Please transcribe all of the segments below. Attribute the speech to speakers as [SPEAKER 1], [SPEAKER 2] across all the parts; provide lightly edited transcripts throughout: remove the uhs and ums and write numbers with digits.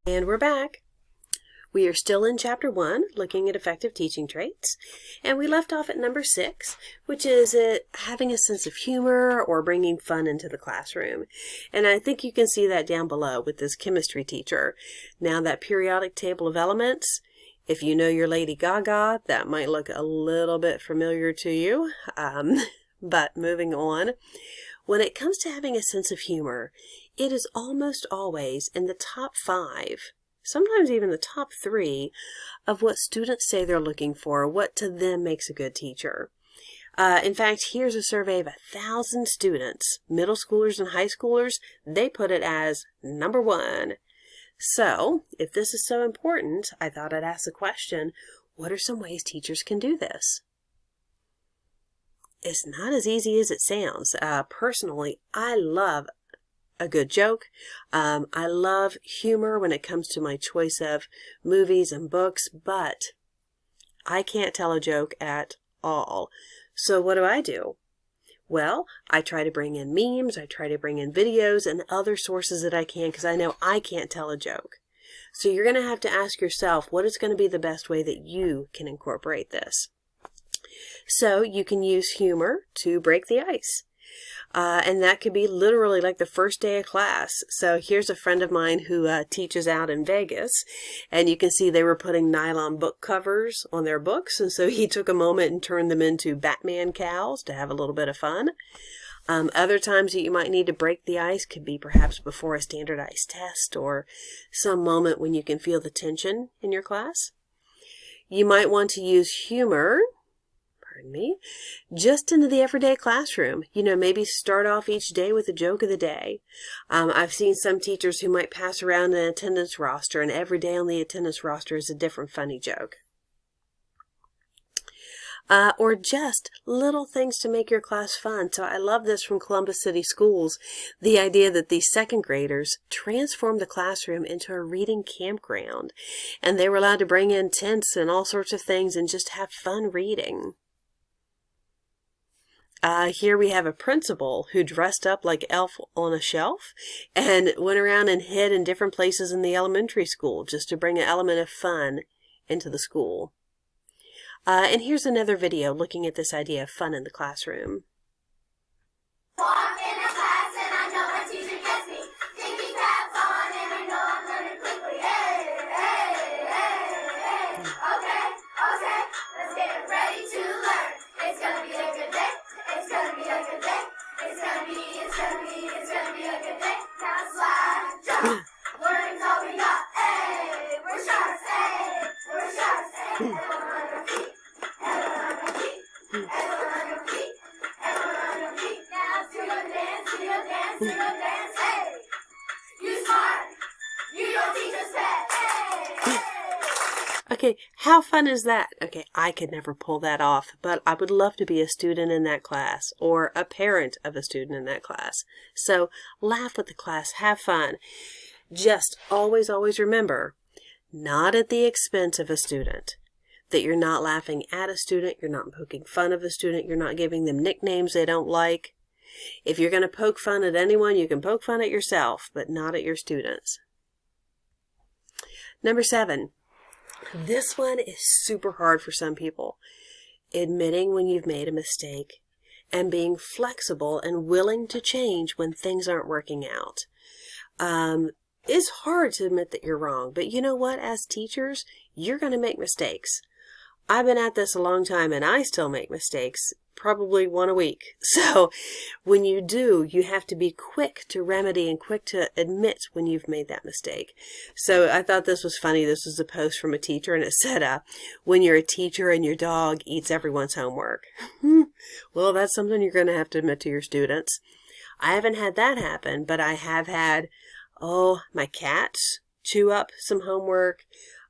[SPEAKER 1] And we're back. We are still in Chapter 1, looking at effective teaching traits, and we left off at number 6, which is having a sense of humor or bringing fun into the classroom. And I think you can see that down below with this chemistry teacher. Now that periodic table of elements, if you know your Lady Gaga, that might look a little bit familiar to you. But moving on, when it comes to having a sense of humor, it is almost always in the top 5, sometimes even the top 3 of what students say they're looking for, what to them makes a good teacher. In fact, here's a survey of 1,000 students, middle schoolers and high schoolers. They put it as number 1. So, if this is so important, I thought I'd ask the question, what are some ways teachers can do this? It's not as easy as it sounds. Personally, I love a good joke. I love humor when it comes to my choice of movies and books, but I can't tell a joke at all. So what do? Well, I try to bring in memes, I try to bring in videos and other sources that I can because I know I can't tell a joke. So you're going to have to ask yourself, what is going to be the best way that you can incorporate this? So you can use humor to break the ice. And that could be literally like the first day of class. So here's a friend of mine who teaches out in Vegas, and you can see they were putting nylon book covers on their books, and so he took a moment and turned them into Batman cows to have a little bit of fun. Other times that you might need to break the ice could be perhaps before a standardized test or some moment when you can feel the tension in your class. You might want to use humor, just into the everyday classroom. Maybe start off each day with a joke of the day. I've seen some teachers who might pass around an attendance roster, and every day on the attendance roster is a different funny joke. Or just little things to make your class fun. So I love this from Columbus City Schools, the idea that these second graders transformed the classroom into a reading campground, and they were allowed to bring in tents and all sorts of things and just have fun reading. Here we have a principal who dressed up like Elf on a Shelf and went around and hid in different places in the elementary school just to bring an element of fun into the school. And here's another video looking at this idea of fun in the classroom.
[SPEAKER 2] Walk in the class and I know my teacher gets me. Thinking caps on and I know I'm learning quickly. Hey, hey, hey, hey. Okay, let's get ready to learn. It's gonna be a good day. It's gonna be a good day. It's gonna be a good day. Now slide, jump. Learning's all we got. Hey, we're sharks. Hey, we're sharks. Hey, everyone on your feet. Everyone on your feet. Everyone on your feet. Everyone on your feet. Now do your dance, do your dance, do your dance. Hey, you smart. You your teacher's pet. Hey, hey.
[SPEAKER 1] Okay, how fun is that? Okay, I could never pull that off, but I would love to be a student in that class or a parent of a student in that class. So laugh with the class, have fun. Just always remember, not at the expense of a student. That you're not laughing at a student, you're not poking fun of a student, you're not giving them nicknames they don't like. If you're going to poke fun at anyone, you can poke fun at yourself, but not at your students. Number 7. This one is super hard for some people. Admitting when you've made a mistake and being flexible and willing to change when things aren't working out. It's hard to admit that you're wrong, but you know what? As teachers, you're going to make mistakes. I've been at this a long time and I still make mistakes, probably one a week. So when you do, you have to be quick to remedy and quick to admit when you've made that mistake. So I thought this was funny. This was a post from a teacher and it said, when you're a teacher and your dog eats everyone's homework. Well, that's something you're going to have to admit to your students. I haven't had that happen, but I have had, my cats chew up some homework.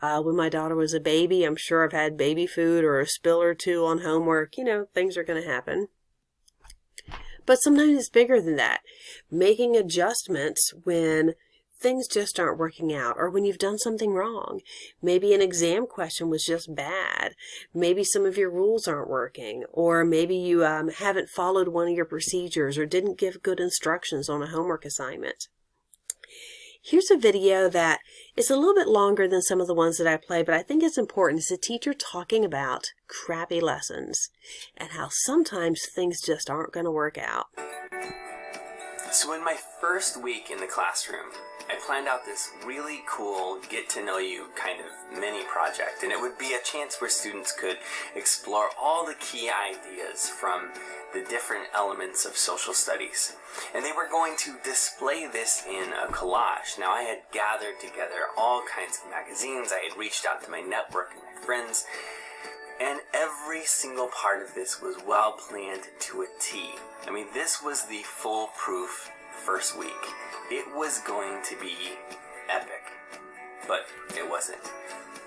[SPEAKER 1] When my daughter was a baby, I'm sure I've had baby food or a spill or two on homework. Things are going to happen. But sometimes it's bigger than that. Making adjustments when things just aren't working out, or when you've done something wrong. Maybe an exam question was just bad. Maybe some of your rules aren't working, or maybe you haven't followed one of your procedures or didn't give good instructions on a homework assignment. Here's a video that is a little bit longer than some of the ones that I play, but I think it's important. It's a teacher talking about crappy lessons and how sometimes things just aren't going to work out.
[SPEAKER 3] So in my first week in the classroom, I planned out this really cool get-to-know-you kind of mini project, and it would be a chance where students could explore all the key ideas from the different elements of social studies. And they were going to display this in a collage. Now, I had gathered together all kinds of magazines. I had reached out to my network and my friends, and every single part of this was well planned to a T. I mean, this was the foolproof first week. It was going to be epic, but it wasn't.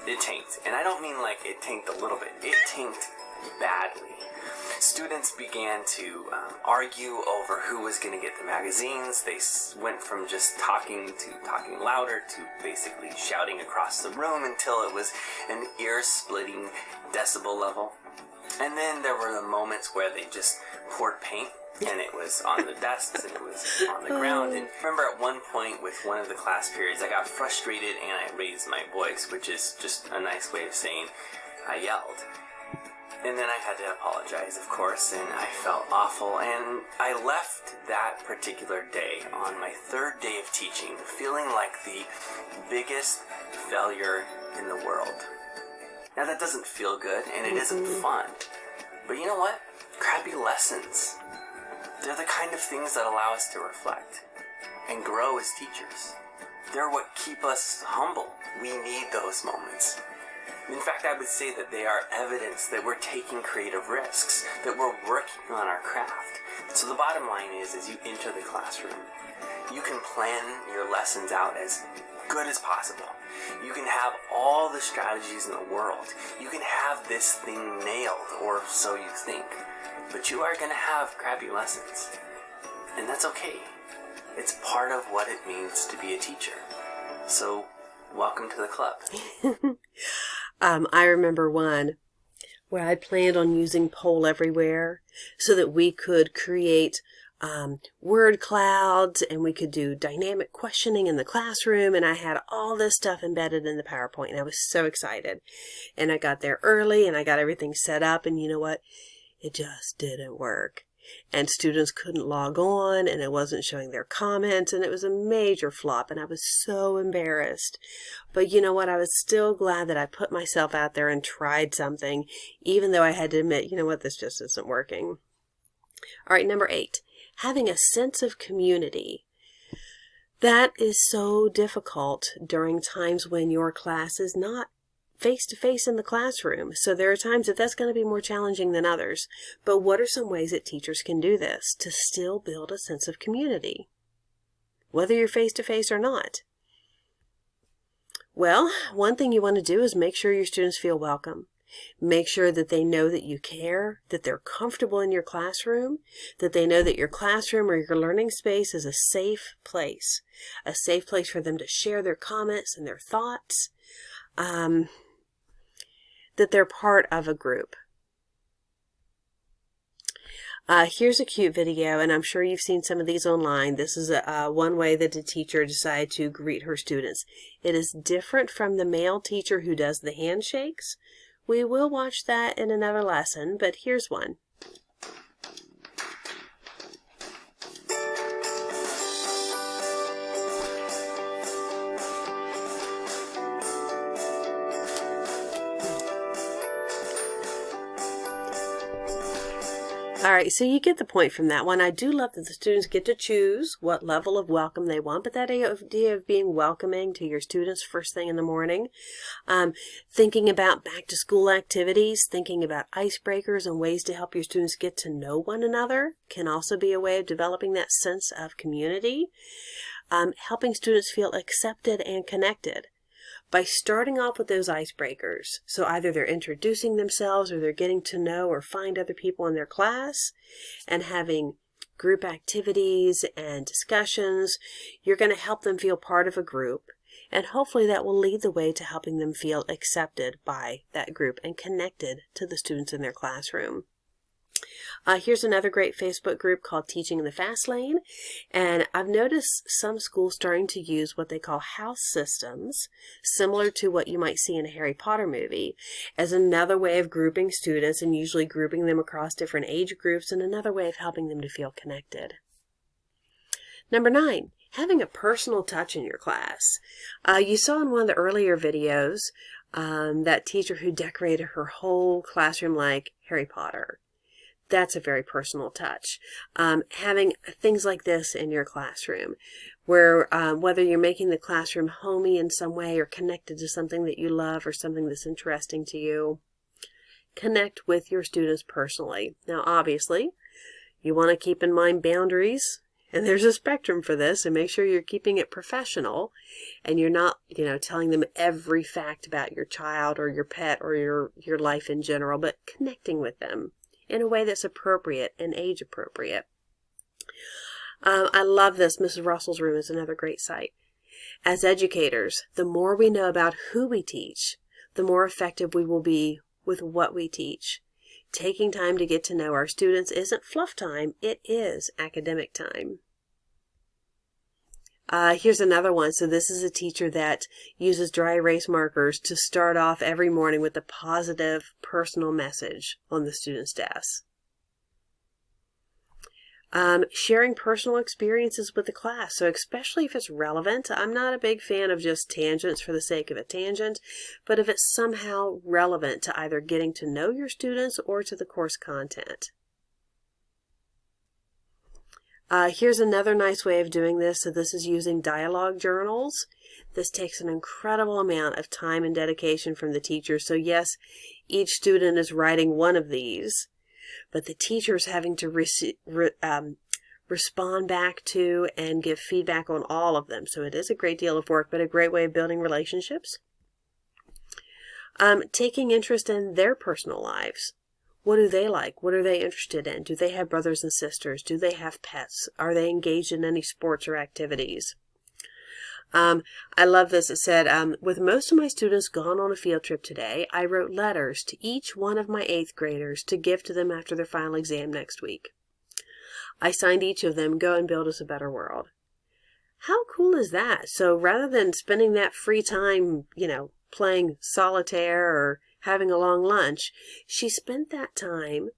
[SPEAKER 3] It tanked. And I don't mean like it tanked a little bit. It tanked badly. Students began to argue over who was going to get the magazines. They went from just talking louder to basically shouting across the room until it was an ear-splitting decibel level. And then there were the moments where they just poured paint, and it was on the desks and it was on the ground. And I remember at one point with one of the class periods, I got frustrated and I raised my voice, which is just a nice way of saying I yelled. And then I had to apologize, of course, and I felt awful. And I left that particular day on my third day of teaching feeling like the biggest failure in the world. Now that doesn't feel good and it isn't fun. But you know what? Crappy lessons. They're the kind of things that allow us to reflect and grow as teachers. They're what keep us humble. We need those moments. In fact, I would say that they are evidence that we're taking creative risks, that we're working on our craft. So the bottom line is, as you enter the classroom, you can plan your lessons out as good as possible. You can have all the strategies in the world. You can have this thing nailed, or so you think. But you are going to have crappy lessons. And that's okay. It's part of what it means to be a teacher. So, welcome to the club.
[SPEAKER 1] I remember one where I planned on using Poll Everywhere so that we could create word clouds and we could do dynamic questioning in the classroom, and I had all this stuff embedded in the PowerPoint and I was so excited. And I got there early and I got everything set up, and you know what? It just didn't work. And students couldn't log on, and it wasn't showing their comments, and it was a major flop, and I was so embarrassed. But you know what? I was still glad that I put myself out there and tried something, even though I had to admit, you know what, this just isn't working. All right, number 8, having a sense of community. That is so difficult during times when your class is not face-to-face in the classroom. So there are times that that's going to be more challenging than others. But what are some ways that teachers can do this to still build a sense of community, whether you're face-to-face or not? Well, one thing you want to do is make sure your students feel welcome. Make sure that they know that you care, that they're comfortable in your classroom, that they know that your classroom or your learning space is a safe place for them to share their comments and their thoughts. That they're part of a group. Here's a cute video, and I'm sure you've seen some of these online. This is one way that a teacher decided to greet her students. It is different from the male teacher who does the handshakes. We will watch that in another lesson, but here's one. All right, so you get the point from that one. I do love that the students get to choose what level of welcome they want, but that idea of being welcoming to your students first thing in the morning, thinking about back-to-school activities, thinking about icebreakers and ways to help your students get to know one another can also be a way of developing that sense of community, helping students feel accepted and connected. By starting off with those icebreakers, so either they're introducing themselves or they're getting to know or find other people in their class, and having group activities and discussions, you're going to help them feel part of a group, and hopefully that will lead the way to helping them feel accepted by that group and connected to the students in their classroom. Here's another great Facebook group called Teaching in the Fast Lane. And I've noticed some schools starting to use what they call house systems, similar to what you might see in a Harry Potter movie, as another way of grouping students and usually grouping them across different age groups and another way of helping them to feel connected. Number 9, having a personal touch in your class. You saw in one of the earlier videos that teacher who decorated her whole classroom like Harry Potter. That's a very personal touch. Having things like this in your classroom, where whether you're making the classroom homey in some way or connected to something that you love or something that's interesting to you, connect with your students personally. Now, obviously, you want to keep in mind boundaries, and there's a spectrum for this, and make sure you're keeping it professional, and you're not, telling them every fact about your child or your pet or your life in general, but connecting with them in a way that's appropriate and age appropriate. I love this. Mrs. Russell's Room is another great site. As educators, the more we know about who we teach, the more effective we will be with what we teach. Taking time to get to know our students isn't fluff time, it is academic time. Here's another one. So this is a teacher that uses dry erase markers to start off every morning with a positive personal message on the student's desk. Sharing personal experiences with the class. So especially if it's relevant, I'm not a big fan of just tangents for the sake of a tangent, but if it's somehow relevant to either getting to know your students or to the course content. Here's another nice way of doing this. So this is using dialogue journals. This takes an incredible amount of time and dedication from the teacher. So yes, each student is writing one of these, but the teacher is having to respond back to and give feedback on all of them. So it is a great deal of work, but a great way of building relationships. Taking interest in their personal lives. What do they like? What are they interested in? Do they have brothers and sisters? Do they have pets? Are they engaged in any sports or activities? I love this. It said, with most of my students gone on a field trip today, I wrote letters to each one of my 8th graders to give to them after their final exam next week. I signed each of them, go and build us a better world. How cool is that? So rather than spending that free time, playing solitaire or having a long lunch, she spent that time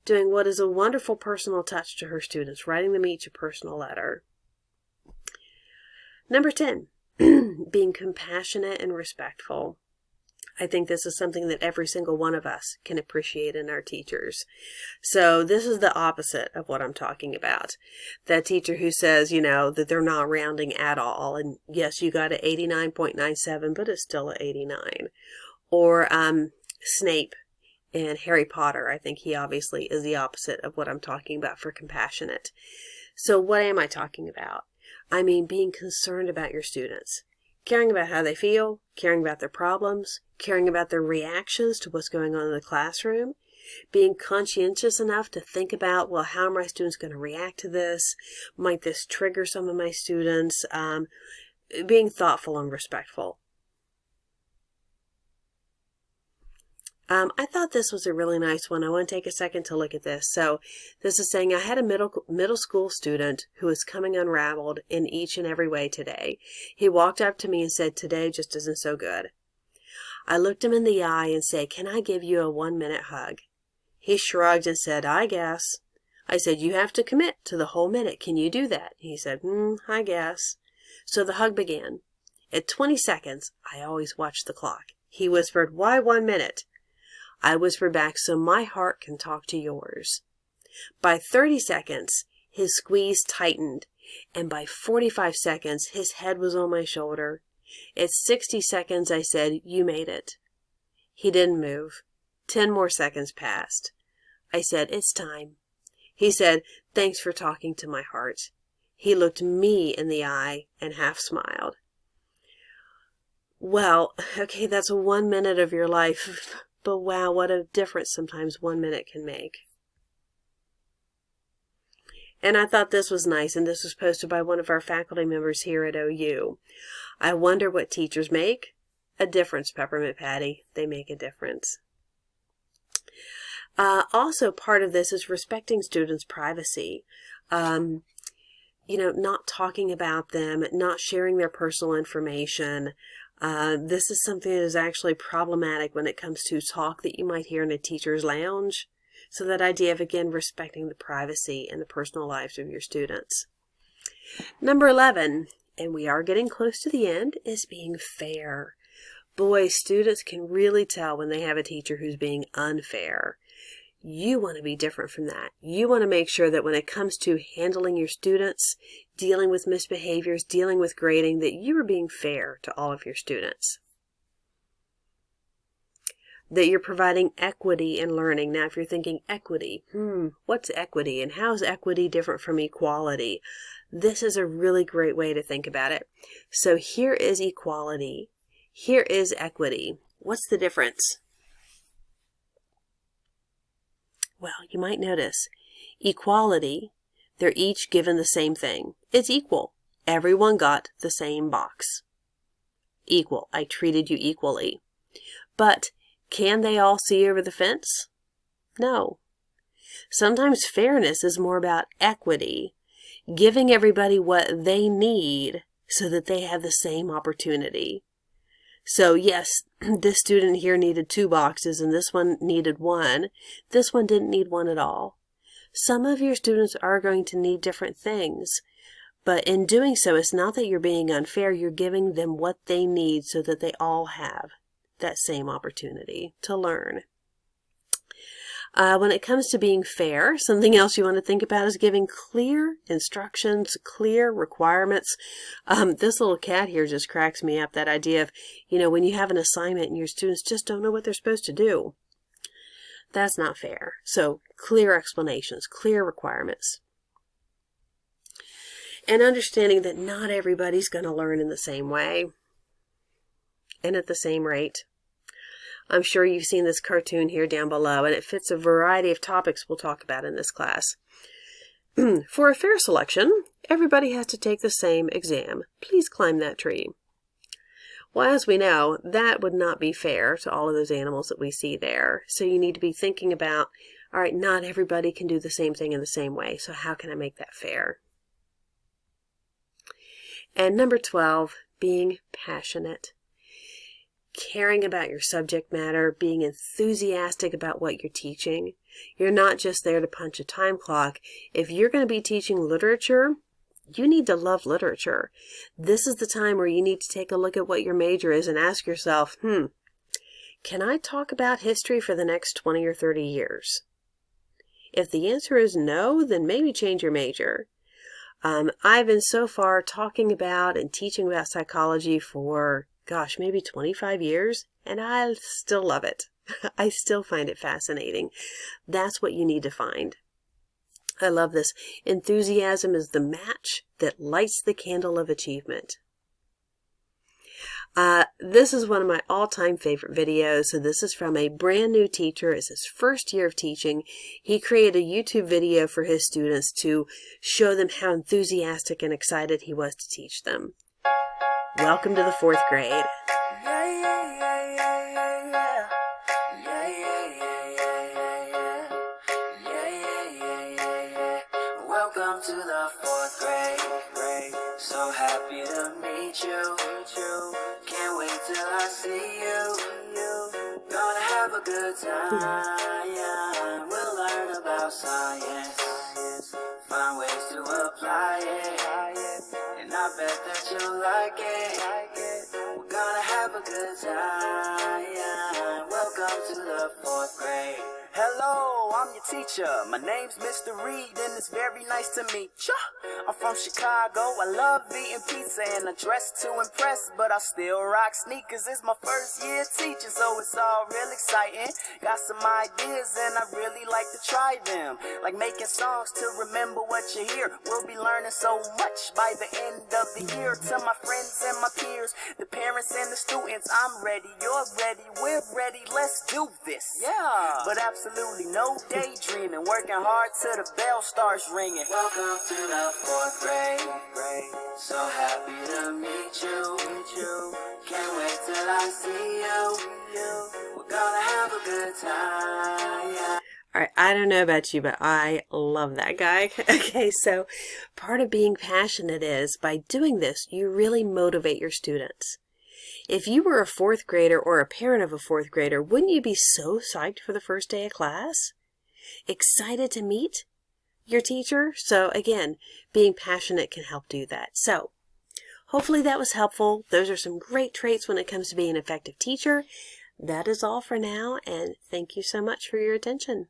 [SPEAKER 1] doing what is a wonderful personal touch to her students, writing them each a personal letter. Number 10, being compassionate and respectful. I think this is something that every single one of us can appreciate in our teachers. So this is the opposite of what I'm talking about. That teacher who says, that they're not rounding at all. And yes, you got an 89.97, but it's still an 89. Or Snape in Harry Potter. I think he obviously is the opposite of what I'm talking about for compassionate. So what am I talking about? I mean, being concerned about your students. Caring about how they feel, caring about their problems, caring about their reactions to what's going on in the classroom, being conscientious enough to think about, well, how are my students going to react to this? Might this trigger some of my students? Being thoughtful and respectful. I thought this was a really nice one. I want to take a second to look at this. So this is saying I had a middle school student who was coming unraveled in each and every way today. He walked up to me and said, today just isn't so good. I looked him in the eye and said, can I give you a 1-minute hug? He shrugged and said, I guess. I said, you have to commit to the whole minute. Can you do that? He said, I guess. So the hug began. At 20 seconds, I always watched the clock. He whispered, why 1 minute? I whispered back, so my heart can talk to yours. By 30 seconds, his squeeze tightened, and by 45 seconds, his head was on my shoulder. At 60 seconds, I said, you made it. He didn't move. 10 more seconds passed. I said, it's time. He said, thanks for talking to my heart. He looked me in the eye and half smiled. Well, okay, that's 1 minute of your life. But wow, what a difference sometimes 1 minute can make. And I thought this was nice, and this was posted by one of our faculty members here at OU. I wonder what teachers make a difference, Peppermint Patty. They make a difference. Also, part of this is respecting students' privacy. Not talking about them, not sharing their personal information. This is something that is actually problematic when it comes to talk that you might hear in a teacher's lounge. So that idea of, again, respecting the privacy and the personal lives of your students. Number 11, and we are getting close to the end, is being fair. Boy, students can really tell when they have a teacher who's being unfair. You want to be different from that. You want to make sure that when it comes to handling your students, dealing with misbehaviors, dealing with grading, that you are being fair to all of your students. That you're providing equity in learning. Now, if you're thinking equity, what's equity and how is equity different from equality? This is a really great way to think about it. So here is equality. Here is equity. What's the difference? Well, you might notice equality, they're each given the same thing. It's equal. Everyone got the same box. Equal. I treated you equally. But can they all see over the fence? No. Sometimes fairness is more about equity, giving everybody what they need so that they have the same opportunity. So yes, this student here needed 2 boxes and this one needed 1. This one didn't need 1 at all. Some of your students are going to need different things, but in doing so, it's not that you're being unfair. You're giving them what they need so that they all have that same opportunity to learn. When it comes to being fair, something else you want to think about is giving clear instructions, clear requirements. This little cat here just cracks me up, that idea of, when you have an assignment and your students just don't know what they're supposed to do. That's not fair. So clear explanations, clear requirements. And understanding that not everybody's going to learn in the same way and at the same rate. I'm sure you've seen this cartoon here down below, and it fits a variety of topics we'll talk about in this class. For a fair selection, everybody has to take the same exam. Please climb that tree. Well, as we know, that would not be fair to all of those animals that we see there. So you need to be thinking about, all right, not everybody can do the same thing in the same way, so how can I make that fair? And number 12, being passionate. Caring about your subject matter, being enthusiastic about what you're teaching. You're not just there to punch a time clock. If you're going to be teaching literature, you need to love literature. This is the time where you need to take a look at what your major is and ask yourself, can I talk about history for the next 20 or 30 years? If the answer is no, then maybe change your major. I've been so far talking about and teaching about psychology for maybe 25 years, and I still love it. I still find it fascinating. That's what you need to find. I love this. Enthusiasm is the match that lights the candle of achievement. This is one of my all-time favorite videos. So this is from a brand new teacher. It's his first year of teaching. He created a YouTube video for his students to show them how enthusiastic and excited he was to teach them. Welcome to the 4th grade.
[SPEAKER 2] Welcome to the 4th grade. So happy to meet you. Can't wait till I see you. Gonna have a good time. We'll learn about science. Find ways to apply it. And I bet that you'll like it. We're gonna have a good time. Welcome to the 4th grade. Hello, I'm your teacher. My name's Mr. Reed, and it's very nice to meet ya. I'm from Chicago. I love eating pizza and I dress to impress, but I still rock sneakers. It's my first year teaching, so it's all real exciting. Got some ideas and I really like to try them, like making songs to remember what you hear. We'll be learning so much by the end of the year. To my friends and my peers, the parents and the students, I'm ready, you're ready, we're ready. Let's do this. Yeah, but absolutely no daydreaming, working hard till the bell starts ringing. Welcome to the 4th grade. So happy to meet you. Can't wait till I see you. We're gonna have a good time.
[SPEAKER 1] I don't know about you, but I love that guy. Okay, so part of being passionate is by doing this, you really motivate your students. If you were a fourth grader or a parent of a fourth grader, wouldn't you be so psyched for the first day of class? Excited to meet your teacher? So again, being passionate can help do that. So hopefully that was helpful. Those are some great traits when it comes to being an effective teacher. That is all for now, and thank you so much for your attention.